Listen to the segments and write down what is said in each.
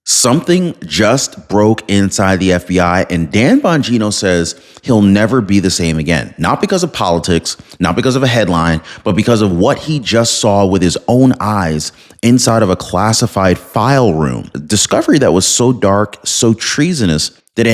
Something just broke inside the FBI, and Dan Bongino says he'll never be the same again. Not because of politics, not because of a headline, but because of what he just saw with his own eyes inside of a classified file room. A discovery that was so dark, so treasonous, that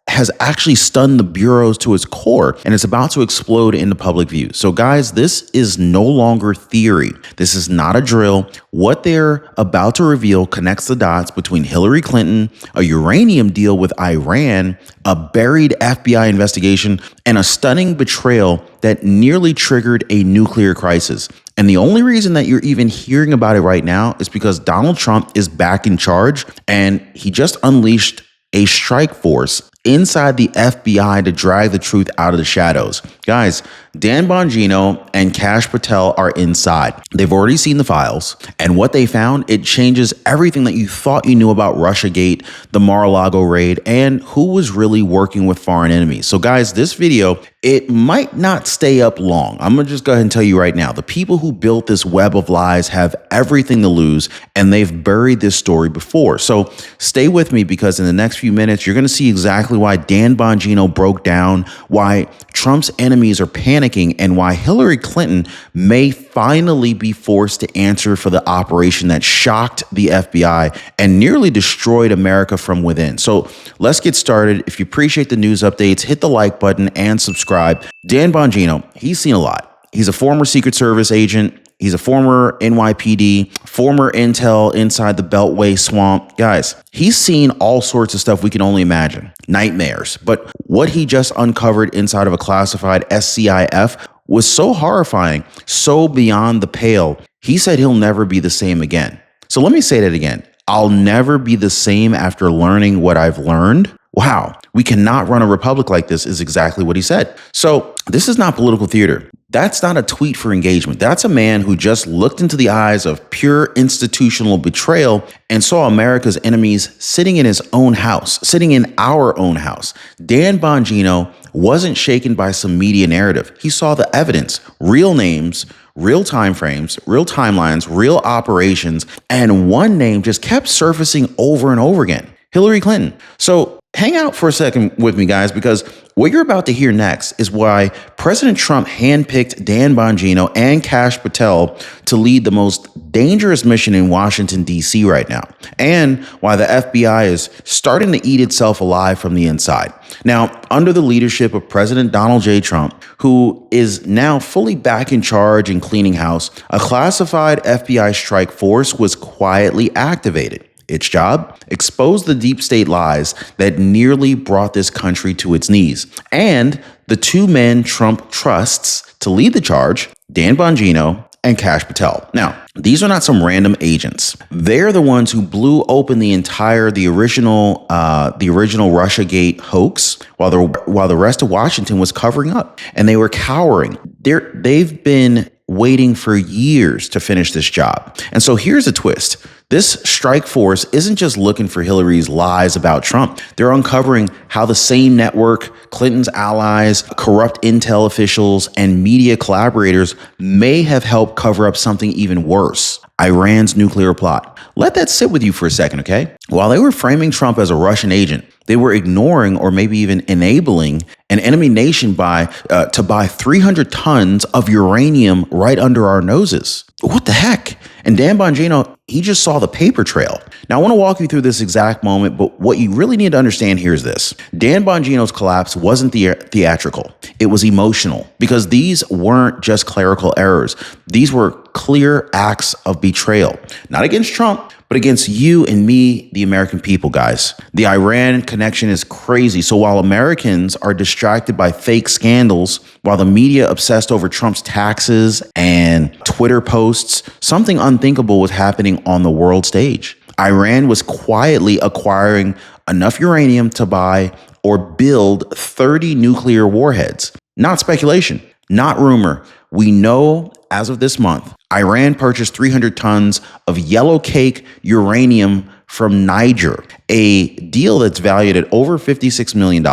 has actually stunned the bureaus to its core, and it's about to explode into public view. So guys, this is no longer theory. This is not a drill. What they're about to reveal connects the dots between Hillary Clinton, a uranium deal with Iran, a buried FBI investigation, and a stunning betrayal that nearly triggered a nuclear crisis. And the only reason that you're even hearing about it right now is because Donald Trump is back in charge, and he just unleashed a strike force inside the FBI to drag the truth out of the shadows. Guys, Dan Bongino and Kash Patel are inside. They've already seen the files, and what they found, it changes everything that you thought you knew about Russiagate, the Mar-a-Lago raid, and who was really working with foreign enemies. So guys, this video, it might not stay up long. I'm gonna just go ahead and tell you right now, the people who built this web of lies have everything to lose, and they've buried this story before. So stay with me, because in the next few minutes, you're gonna see exactly why Dan Bongino broke down, why Trump's enemies are panicking, and why Hillary Clinton may finally be forced to answer for the operation that shocked the FBI and nearly destroyed America from within. So let's get started. If you appreciate the news updates, hit the like button and subscribe. Dan Bongino, he's seen a lot. He's a former Secret Service agent. He's a former NYPD, former intel inside the Beltway swamp. Guys, he's seen all sorts of stuff we can only imagine. Nightmares. But what he just uncovered inside of a classified SCIF was so horrifying, so beyond the pale. He said he'll never be the same again. So let me say that again. I'll never be the same after learning what I've learned. Wow, we cannot run a republic like this, is exactly what he said. So this is not political theater. That's not a tweet for engagement. That's a man who just looked into the eyes of pure institutional betrayal and saw America's enemies sitting in his own house, sitting in our own house. Dan Bongino wasn't shaken by some media narrative. He saw the evidence, real names, real time frames, real timelines, real operations, and one name just kept surfacing over and over again: Hillary Clinton. So hang out for a second with me, guys, because what you're about to hear next is why President Trump handpicked Dan Bongino and Kash Patel to lead the most dangerous mission in Washington, D.C. right now, and why the FBI is starting to eat itself alive from the inside. Now, under the leadership of President Donald J. Trump, who is now fully back in charge and cleaning house, a classified FBI strike force was quietly activated. Its job? Expose the deep state lies that nearly brought this country to its knees. And the two men Trump trusts to lead the charge, Dan Bongino and Kash Patel. Now, these are not some random agents. They're the ones who blew open the original Russiagate hoax while the rest of Washington was covering up, and they were cowering. They've been waiting for years to finish this job. And so here's a twist. This strike force isn't just looking for Hillary's lies about Trump. They're uncovering how the same network, Clinton's allies, corrupt intel officials, and media collaborators may have helped cover up something even worse: Iran's nuclear plot. Let that sit with you for a second, okay? While they were framing Trump as a Russian agent, they were ignoring or maybe even enabling an enemy nation to buy 300 tons of uranium right under our noses. What the heck? And Dan Bongino, he just saw the paper trail. Now, I want to walk you through this exact moment, but what you really need to understand here is this. Dan Bongino's collapse wasn't theatrical. It was emotional, because these weren't just clerical errors. These were clear acts of betrayal, not against Trump, but against you and me, the American people, guys. The Iran connection is crazy. So while Americans are distracted by fake scandals, while the media obsessed over Trump's taxes and Twitter posts, something unthinkable was happening on the world stage. Iran was quietly acquiring enough uranium to buy or build 30 nuclear warheads. Not speculation, not rumor. We know as of this month, Iran purchased 300 tons of yellow cake uranium from Niger, a deal that's valued at over $56 million.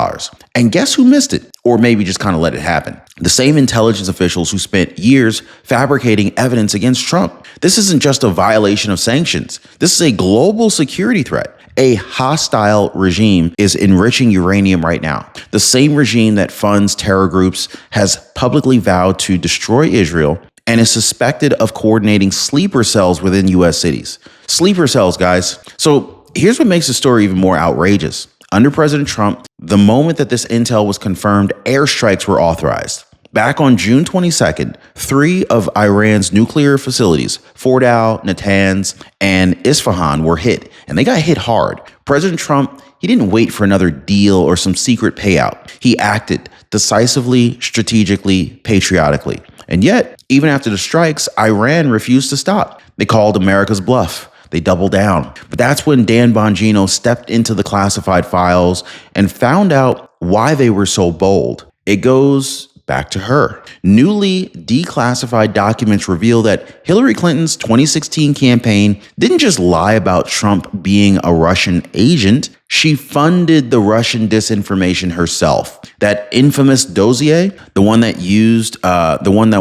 And guess who missed it? Or maybe just kind of let it happen? The same intelligence officials who spent years fabricating evidence against Trump. This isn't just a violation of sanctions. This is a global security threat. A hostile regime is enriching uranium right now. The same regime that funds terror groups has publicly vowed to destroy Israel and is suspected of coordinating sleeper cells within U.S. cities. Sleeper cells, guys. So here's what makes the story even more outrageous. Under President Trump, the moment that this intel was confirmed, airstrikes were authorized. Back on June 22nd, 3 of Iran's nuclear facilities, Fordow, Natanz, and Isfahan, were hit, and they got hit hard. President Trump, he didn't wait for another deal or some secret payout. He acted decisively, strategically, patriotically. And yet, even after the strikes, Iran refused to stop. They called America's bluff. They doubled down. But that's when Dan Bongino stepped into the classified files and found out why they were so bold. It goes back to her. Newly declassified documents reveal that Hillary Clinton's 2016 campaign didn't just lie about Trump being a Russian agent. She funded the Russian disinformation herself. That infamous dossier, the one that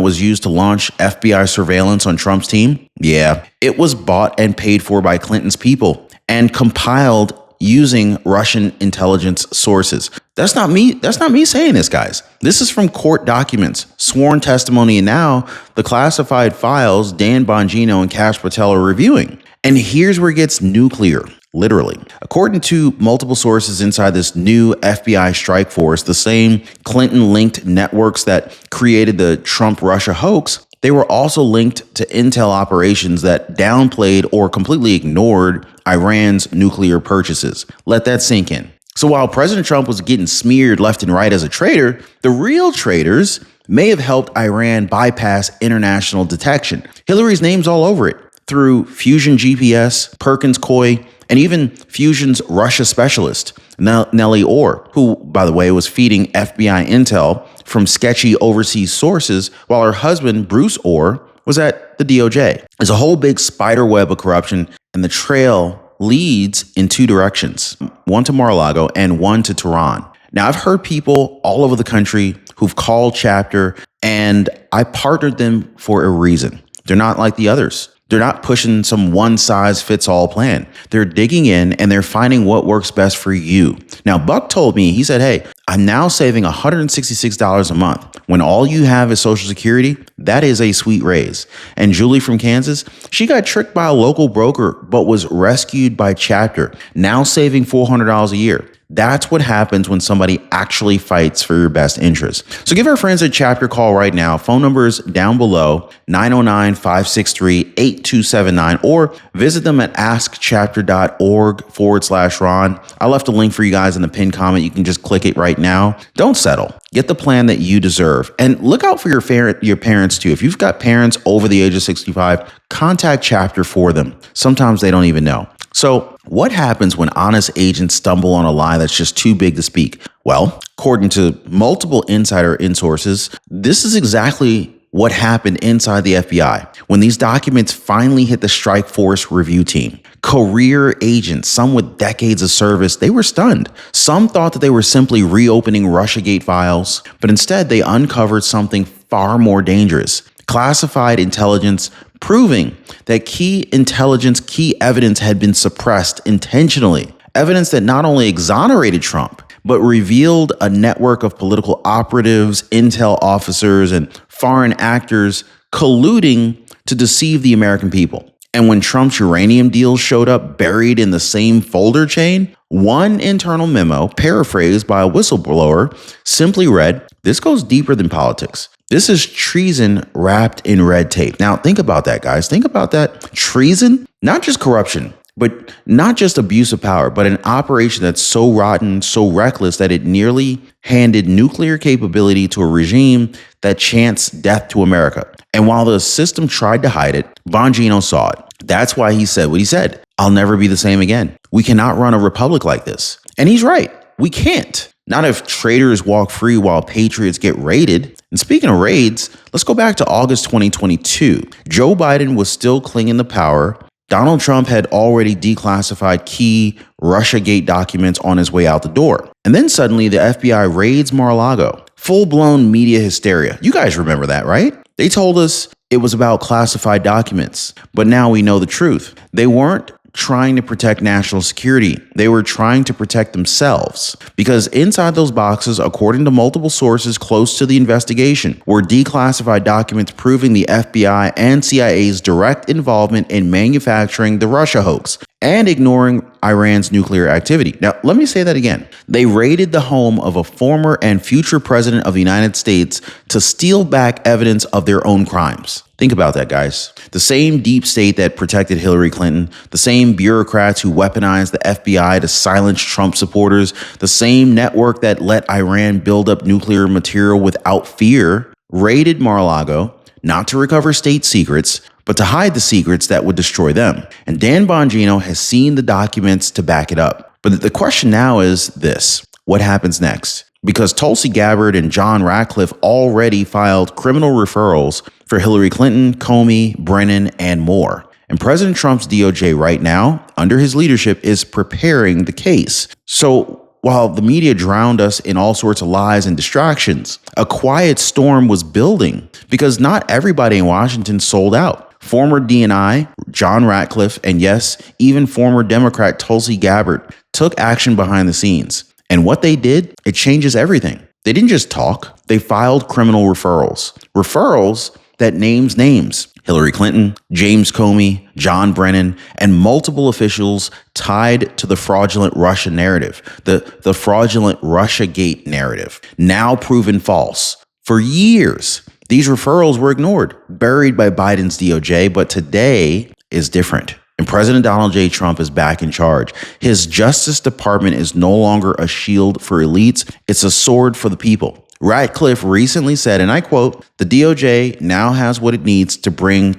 was used to launch FBI surveillance on Trump's team, it was bought and paid for by Clinton's people and compiled using Russian intelligence sources. That's not me saying this, guys. This is from court documents, sworn testimony, and now the classified files Dan Bongino and Kash Patel are reviewing. And here's where it gets nuclear, literally. According to multiple sources inside this new FBI strike force, the same Clinton-linked networks that created the Trump-Russia hoax, they were also linked to intel operations that downplayed or completely ignored Iran's nuclear purchases. Let that sink in. So while President Trump was getting smeared left and right as a traitor, the real traitors may have helped Iran bypass international detection. Hillary's name's all over it through Fusion GPS, Perkins Coie, and even Fusion's Russia specialist, Nellie Orr, who, by the way, was feeding FBI intel from sketchy overseas sources while her husband, Bruce Orr, was at the DOJ. There's a whole big spider web of corruption, and the trail leads in 2 directions, one to Mar-a-Lago and one to Tehran. Now, I've heard people all over the country who've called Chapter, and I partnered them for a reason. They're not like the others. They're not pushing some one-size-fits-all plan. They're digging in and they're finding what works best for you. Now, Buck told me, he said, hey, I'm now saving $166 a month. When all you have is Social Security, that is a sweet raise. And Julie from Kansas, she got tricked by a local broker, but was rescued by Chapter, now saving $400 a year. That's what happens when somebody actually fights for your best interest. So give our friends at Chapter a call right now. Phone numbers down below, 909-563-8279, or visit them at askchapter.org/Ron. I left a link for you guys in the pinned comment. You can just click it right now. Don't settle. Get the plan that you deserve. And look out for your parents too. If you've got parents over the age of 65, contact Chapter for them. Sometimes they don't even know. So what happens when honest agents stumble on a lie that's just too big to speak? Well, according to multiple insider sources, this is exactly what happened inside the FBI. When these documents finally hit the strike force review team, career agents, some with decades of service, they were stunned. Some thought that they were simply reopening Russiagate files, but instead they uncovered something far more dangerous. Classified intelligence proving that key evidence had been suppressed intentionally. Evidence that not only exonerated Trump, but revealed a network of political operatives, intel officers, and foreign actors colluding to deceive the American people. And when Trump's uranium deals showed up buried in the same folder chain, one internal memo, paraphrased by a whistleblower, simply read, "This goes deeper than politics. This is treason wrapped in red tape." Now, think about that, guys. Think about that. Treason, not just corruption, but not just abuse of power, but an operation that's so rotten, so reckless that it nearly handed nuclear capability to a regime that chants death to America. And while the system tried to hide it, Bongino saw it. That's why he said what he said. "I'll never be the same again. We cannot run a republic like this." And he's right. We can't. Not if traitors walk free while patriots get raided. And speaking of raids, let's go back to August 2022. Joe Biden was still clinging to power. Donald Trump had already declassified key Russiagate documents on his way out the door. And then suddenly the FBI raids Mar-a-Lago. Full-blown media hysteria. You guys remember that, right? They told us it was about classified documents. But now we know the truth. They weren't trying to protect national security. They were trying to protect themselves. Because inside those boxes, according to multiple sources close to the investigation, were declassified documents proving the FBI and CIA's direct involvement in manufacturing the Russia hoax and ignoring Iran's nuclear activity. Now, let me say that again. They raided the home of a former and future president of the United States to steal back evidence of their own crimes. Think about that, guys. The same deep state that protected Hillary Clinton, the same bureaucrats who weaponized the FBI to silence Trump supporters, the same network that let Iran build up nuclear material without fear, raided Mar-a-Lago, not to recover state secrets, but to hide the secrets that would destroy them. And Dan Bongino has seen the documents to back it up. But the question now is this: what happens next? Because Tulsi Gabbard and John Ratcliffe already filed criminal referrals for Hillary Clinton, Comey, Brennan, and more. And President Trump's DOJ right now, under his leadership, is preparing the case. So while the media drowned us in all sorts of lies and distractions, a quiet storm was building because not everybody in Washington sold out. Former DNI, John Ratcliffe, and yes, even former Democrat Tulsi Gabbard took action behind the scenes. And what they did, it changes everything. They didn't just talk, they filed criminal referrals. Referrals that names. Hillary Clinton, James Comey, John Brennan, and multiple officials tied to the fraudulent Russia narrative, the fraudulent Russiagate narrative, now proven false. For years, these referrals were ignored, buried by Biden's DOJ, but today is different. And President Donald J. Trump is back in charge. His Justice Department is no longer a shield for elites, it's a sword for the people. Ratcliffe recently said, and I quote, "The DOJ now has what it needs to bring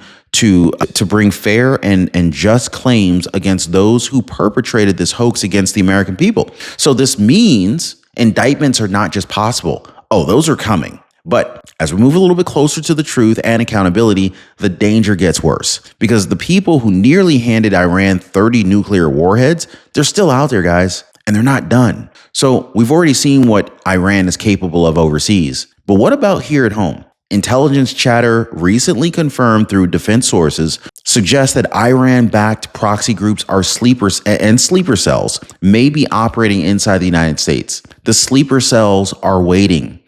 fair and just claims against those who perpetrated this hoax against the American people." So this means indictments are not just possible. Oh, those are coming. But as we move a little bit closer to the truth and accountability, the danger gets worse because the people who nearly handed Iran 30 nuclear warheads, they're still out there, guys, and they're not done. So we've already seen what Iran is capable of overseas. But what about here at home? Intelligence chatter recently confirmed through defense sources suggests that Iran-backed proxy groups are sleeper cells may be operating inside the United States. The sleeper cells are waiting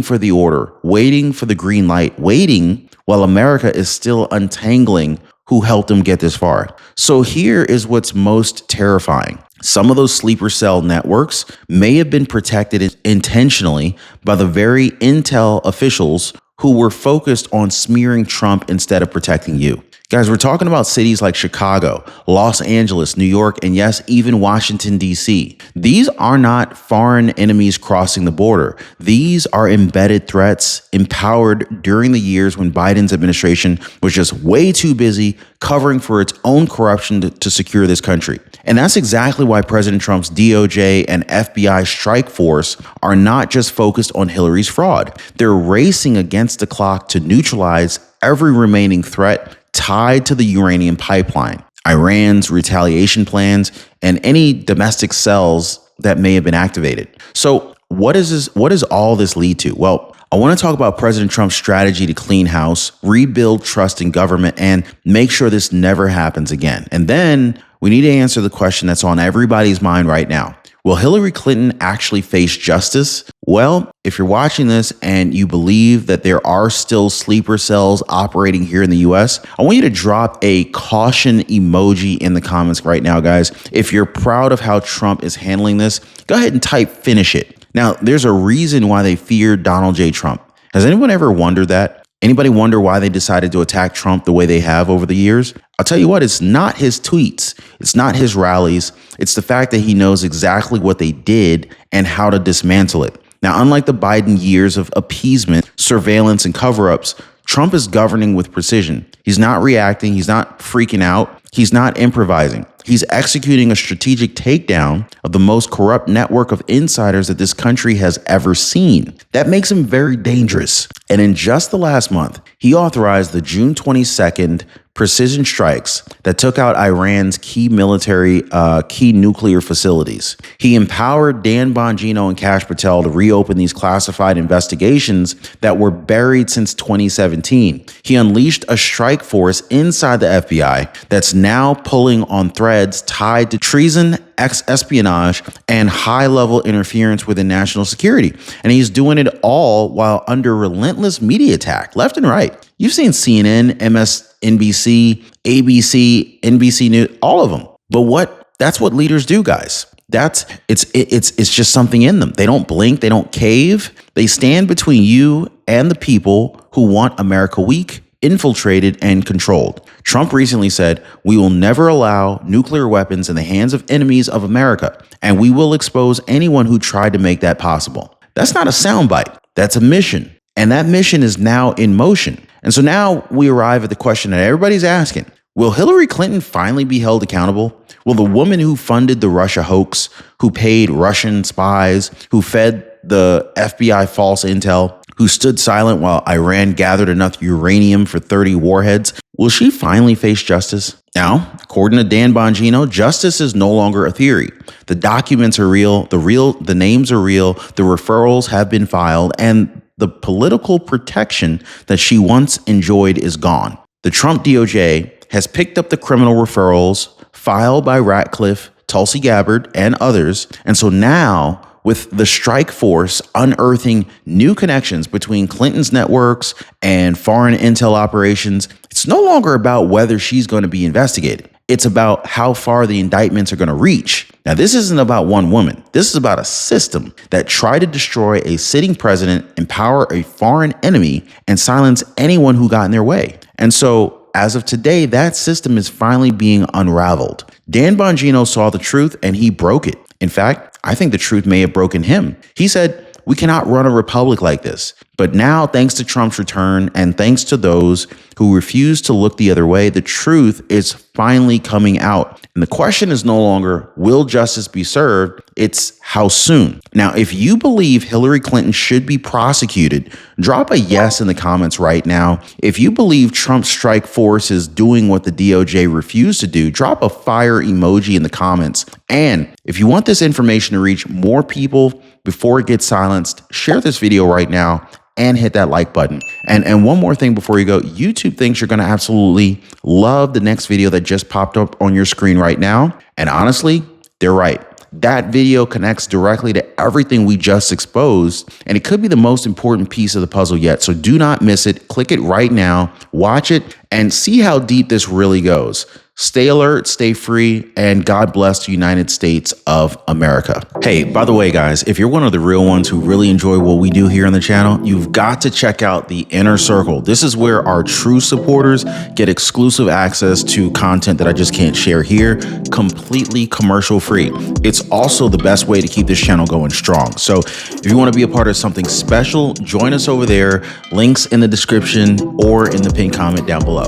for the order, waiting for the green light, waiting while America is still untangling who helped them get this far. So here is what's most terrifying. Some of those sleeper cell networks may have been protected intentionally by the very intel officials who were focused on smearing Trump instead of protecting you. Guys, we're talking about cities like Chicago, Los Angeles, New York, and yes, even Washington, D.C. These are not foreign enemies crossing the border. These are embedded threats empowered during the years when Biden's administration was just way too busy covering for its own corruption to secure this country. And that's exactly why President Trump's DOJ and FBI strike force are not just focused on Hillary's fraud. They're racing against the clock to neutralize every remaining threat tied to the uranium pipeline, Iran's retaliation plans, and any domestic cells that may have been activated. So what does all this lead to? Well, I want to talk about President Trump's strategy to clean house, rebuild trust in government, and make sure this never happens again. And then we need to answer the question that's on everybody's mind right now. Will Hillary Clinton actually face justice? Well, if you're watching this and you believe that there are still sleeper cells operating here in the US, I want you to drop a caution emoji in the comments right now, guys. If you're proud of how Trump is handling this, go ahead and type "finish it." Now, there's a reason why they fear Donald J. Trump. Has anyone ever wondered that? Anybody wonder why they decided to attack Trump the way they have over the years? I'll tell you what, it's not his tweets. It's not his rallies. It's the fact that he knows exactly what they did and how to dismantle it. Now, unlike the Biden years of appeasement, surveillance, and cover-ups, Trump is governing with precision. He's not reacting. He's not freaking out. He's not improvising. He's executing a strategic takedown of the most corrupt network of insiders that this country has ever seen. That makes him very dangerous. And in just the last month, he authorized the June 22nd precision strikes that took out Iran's key nuclear facilities. He empowered Dan Bongino and Kash Patel to reopen these classified investigations that were buried since 2017. He unleashed a strike force inside the FBI that's now pulling on threats threads tied to treason, espionage, and high-level interference within national security. And he's doing it all while under relentless media attack, left and right. You've seen CNN, MSNBC, ABC, NBC News, all of them. But that's what leaders do, guys. It's just something in them. They don't blink, they don't cave. They stand between you and the people who want America weak, infiltrated, and controlled. Trump recently said, "We will never allow nuclear weapons in the hands of enemies of America, and we will expose anyone who tried to make that possible." That's not a soundbite. That's a mission. And that mission is now in motion. And so now we arrive at the question that everybody's asking. Will Hillary Clinton finally be held accountable? Will the woman who funded the Russia hoax, who paid Russian spies, who fed the FBI false intel, who stood silent while Iran gathered enough uranium for 30 warheads, will she finally face justice? Now, according to Dan Bongino, justice is no longer a theory. The documents are real, the names are real, the referrals have been filed, and the political protection that she once enjoyed is gone. The Trump DOJ has picked up the criminal referrals filed by Ratcliffe, Tulsi Gabbard, and others. And so now, with the strike force unearthing new connections between Clinton's networks and foreign intel operations, it's no longer about whether she's going to be investigated. It's about how far the indictments are going to reach. Now, this isn't about one woman. This is about a system that tried to destroy a sitting president, empower a foreign enemy, and silence anyone who got in their way. And so, as of today, that system is finally being unraveled. Dan Bongino saw the truth and he broke it. In fact, I think the truth may have broken him. He said, "We cannot run a republic like this." But now, thanks to Trump's return and thanks to those who refuse to look the other way, the truth is finally coming out. And the question is no longer, will justice be served? It's how soon. Now, if you believe Hillary Clinton should be prosecuted, drop a yes in the comments right now. If you believe Trump's strike force is doing what the DOJ refused to do, drop a fire emoji in the comments. And if you want this information to reach more people before it gets silenced, share this video right now and hit that like button. And one more thing before you go, YouTube thinks you're going to absolutely love the next video that just popped up on your screen right now. And honestly, they're right. That video connects directly to everything we just exposed, and it could be the most important piece of the puzzle yet. So do not miss it. Click it right now, watch it, and see how deep this really goes. Stay alert, stay free, and God bless the United States of America. Hey, by the way, guys, if you're one of the real ones who really enjoy what we do here on the channel, you've got to check out the Inner Circle. This is where our true supporters get exclusive access to content that I just can't share here, completely commercial free. It's also the best way to keep this channel going strong. So if you want to be a part of something special, join us over there. Links in the description or in the pinned comment down below.